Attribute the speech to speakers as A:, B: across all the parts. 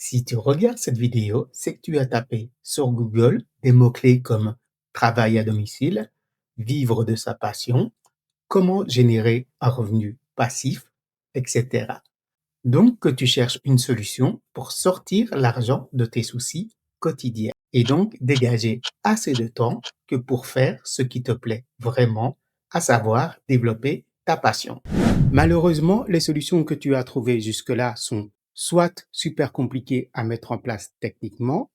A: Si tu regardes cette vidéo, c'est que tu as tapé sur Google des mots-clés comme travail à domicile, vivre de sa passion, comment générer un revenu passif, etc. Donc que tu cherches une solution pour sortir l'argent de tes soucis quotidiens et donc dégager assez de temps que pour faire ce qui te plaît vraiment, à savoir développer ta passion. Malheureusement, les solutions que tu as trouvées jusque-là sont soit super compliquées à mettre en place techniquement,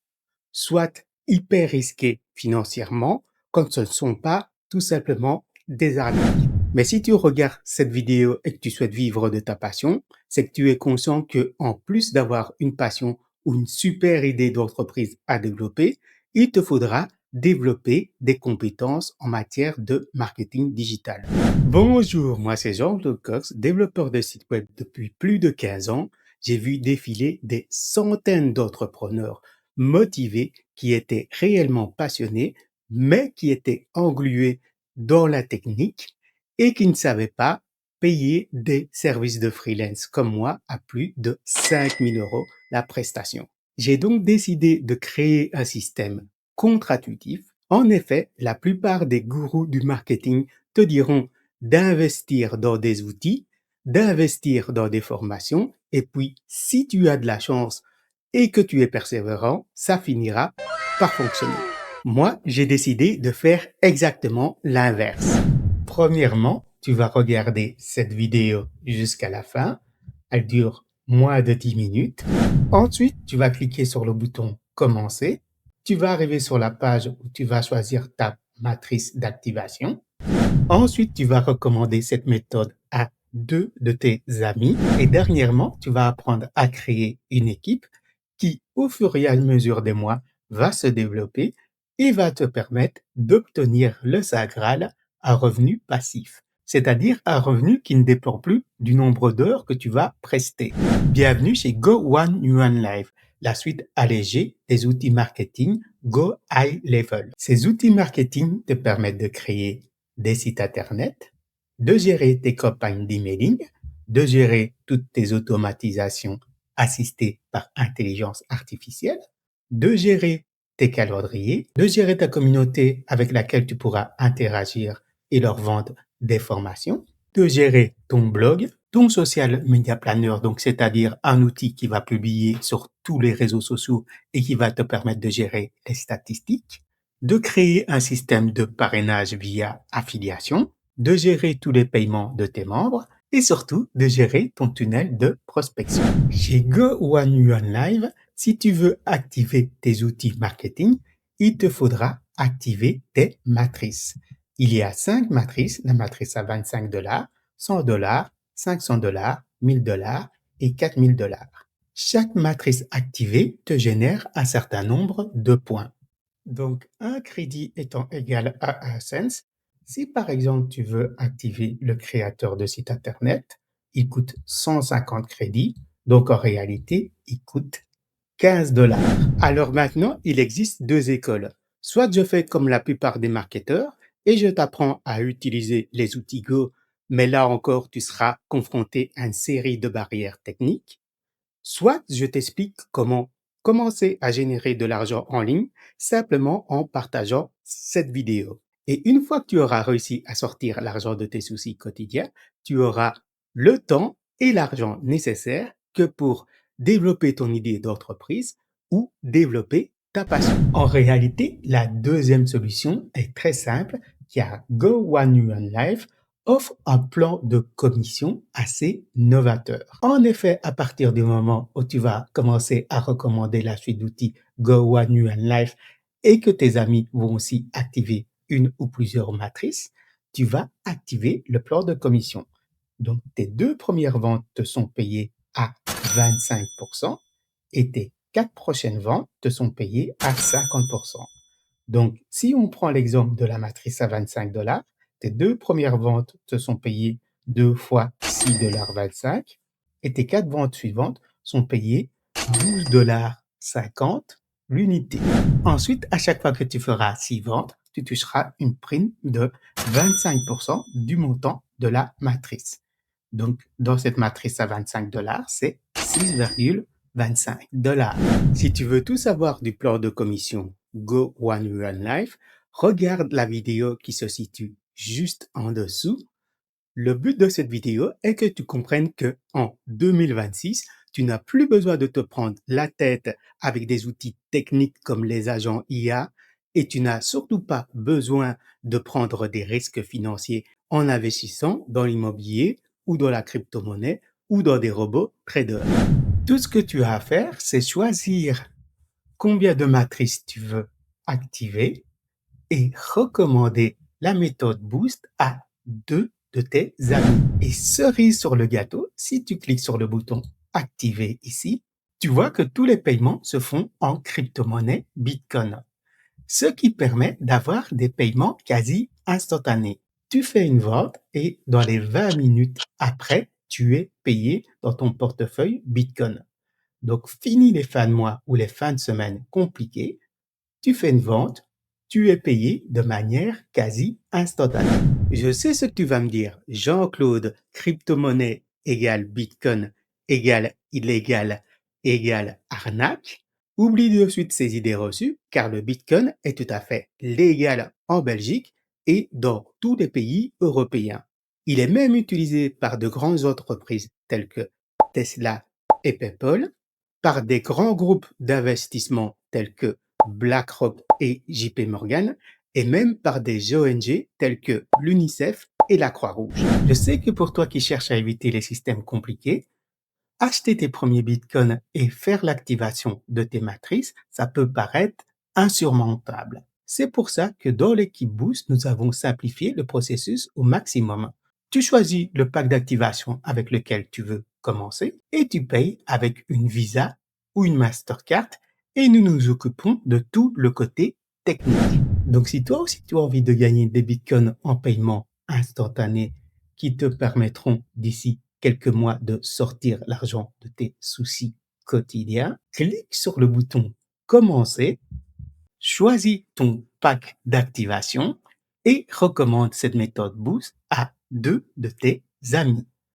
A: soit hyper risquées financièrement, quand ce ne sont pas tout simplement des arnaques. Mais si tu regardes cette vidéo et que tu souhaites vivre de ta passion, c'est que tu es conscient que, en plus d'avoir une passion ou une super idée d'entreprise à développer, il te faudra développer des compétences en matière de marketing digital. Bonjour, moi c'est Jean-Claude Cox, développeur de site web depuis plus de 15 ans. J'ai vu défiler des centaines d'entrepreneurs motivés qui étaient réellement passionnés, mais qui étaient englués dans la technique et qui ne savaient pas payer des services de freelance comme moi à plus de 5 000 € la prestation. J'ai donc décidé de créer un système contre-intuitif. En effet, la plupart des gourous du marketing te diront d'investir dans des outils, d'investir dans des formations, et puis si tu as de la chance et que tu es persévérant, ça finira par fonctionner. Moi, j'ai décidé de faire exactement l'inverse. Premièrement, tu vas regarder cette vidéo jusqu'à la fin. Elle dure moins de 10 minutes. Ensuite, tu vas cliquer sur le bouton Commencer. Tu vas arriver sur la page où tu vas choisir ta matrice d'activation. Ensuite, tu vas recommander cette méthode à 2 de tes amis. Et dernièrement, tu vas apprendre à créer une équipe qui, au fur et à mesure des mois, va se développer et va te permettre d'obtenir le Saint Graal, un revenu passif, c'est-à-dire un revenu qui ne dépend plus du nombre d'heures que tu vas prester. Bienvenue chez Go One Yuan Live, la suite allégée des outils marketing Go High Level. Ces outils marketing te permettent de créer des sites internet, de gérer tes campagnes d'emailing, de gérer toutes tes automatisations assistées par intelligence artificielle, de gérer tes calendriers, de gérer ta communauté avec laquelle tu pourras interagir et leur vendre des formations, de gérer ton blog, ton social media planner, donc c'est-à-dire un outil qui va publier sur tous les réseaux sociaux et qui va te permettre de gérer les statistiques, de créer un système de parrainage via affiliation, de gérer tous les paiements de tes membres et surtout de gérer ton tunnel de prospection. Chez Go One Yuan Live, si tu veux activer tes outils marketing, il te faudra activer tes matrices. Il y a 5 matrices, la matrice à 25 $, 100 $, 500 $, 1000 $ et 4000 $. Chaque matrice activée te génère un certain nombre de points. Donc, un crédit étant égal à 1 cent, si par exemple tu veux activer le créateur de site internet, il coûte 150 crédits, donc en réalité, il coûte 15 $. Alors maintenant, il existe 2 écoles. Soit je fais comme la plupart des marketeurs et je t'apprends à utiliser les outils Go, mais là encore, tu seras confronté à une série de barrières techniques. Soit je t'explique comment commencer à générer de l'argent en ligne simplement en partageant cette vidéo. Et une fois que tu auras réussi à sortir l'argent de tes soucis quotidiens, tu auras le temps et l'argent nécessaires que pour développer ton idée d'entreprise ou développer ta passion. En réalité, la deuxième solution est très simple car Go One Yuan Live offre un plan de commission assez novateur. En effet, à partir du moment où tu vas commencer à recommander la suite d'outils Go One Yuan Life et que tes amis vont aussi activer une ou plusieurs matrices, tu vas activer le plan de commission. Donc, tes 2 premières ventes te sont payées à 25% et tes 4 prochaines ventes te sont payées à 50%. Donc, si on prend l'exemple de la matrice à 25 $, tes 2 premières ventes te sont payées 2 fois 6,25 $ et tes 4 ventes suivantes sont payées 12,50 $ l'unité. Ensuite, à chaque fois que tu feras 6 ventes, tu toucheras une prime de 25% du montant de la matrice. Donc, dans cette matrice à 25 $, c'est 6,25 $25. Si tu veux tout savoir du plan de commission Go One Run Life, regarde la vidéo qui se situe juste en dessous. Le but de cette vidéo est que tu comprennes que en 2026, tu n'as plus besoin de te prendre la tête avec des outils techniques comme les agents IA et tu n'as surtout pas besoin de prendre des risques financiers en investissant dans l'immobilier ou dans la crypto-monnaie ou dans des robots traders. Tout ce que tu as à faire, c'est choisir combien de matrices tu veux activer et recommander la méthode Boost à 2 de tes amis. Et cerise sur le gâteau, si tu cliques sur le bouton activer ici, tu vois que tous les paiements se font en crypto-monnaie Bitcoin, ce qui permet d'avoir des paiements quasi instantanés. Tu fais une vente et dans les 20 minutes après, tu es payé dans ton portefeuille Bitcoin. Donc, fini les fins de mois ou les fins de semaine compliquées, tu fais une vente, tu es payé de manière quasi instantanée. Je sais ce que tu vas me dire. Jean-Claude, crypto-monnaie égale Bitcoin égale illégal égale arnaque. Oublie de suite ces idées reçues car le Bitcoin est tout à fait légal en Belgique et dans tous les pays européens. Il est même utilisé par de grandes entreprises telles que Tesla et PayPal, par des grands groupes d'investissement tels que BlackRock et JP Morgan, et même par des ONG telles que l'UNICEF et la Croix-Rouge. Je sais que pour toi qui cherches à éviter les systèmes compliqués, acheter tes premiers bitcoins et faire l'activation de tes matrices, ça peut paraître insurmontable. C'est pour ça que dans l'équipe Boost, nous avons simplifié le processus au maximum. Tu choisis le pack d'activation avec lequel tu veux commencer et tu payes avec une Visa ou une Mastercard et nous nous occupons de tout le côté technique. Donc si toi aussi tu as envie de gagner des bitcoins en paiement instantané qui te permettront d'ici quelques mois de sortir l'argent de tes soucis quotidiens, clique sur le bouton commencer, choisis ton pack d'activation et recommande cette méthode Boost à 2 de tes amis.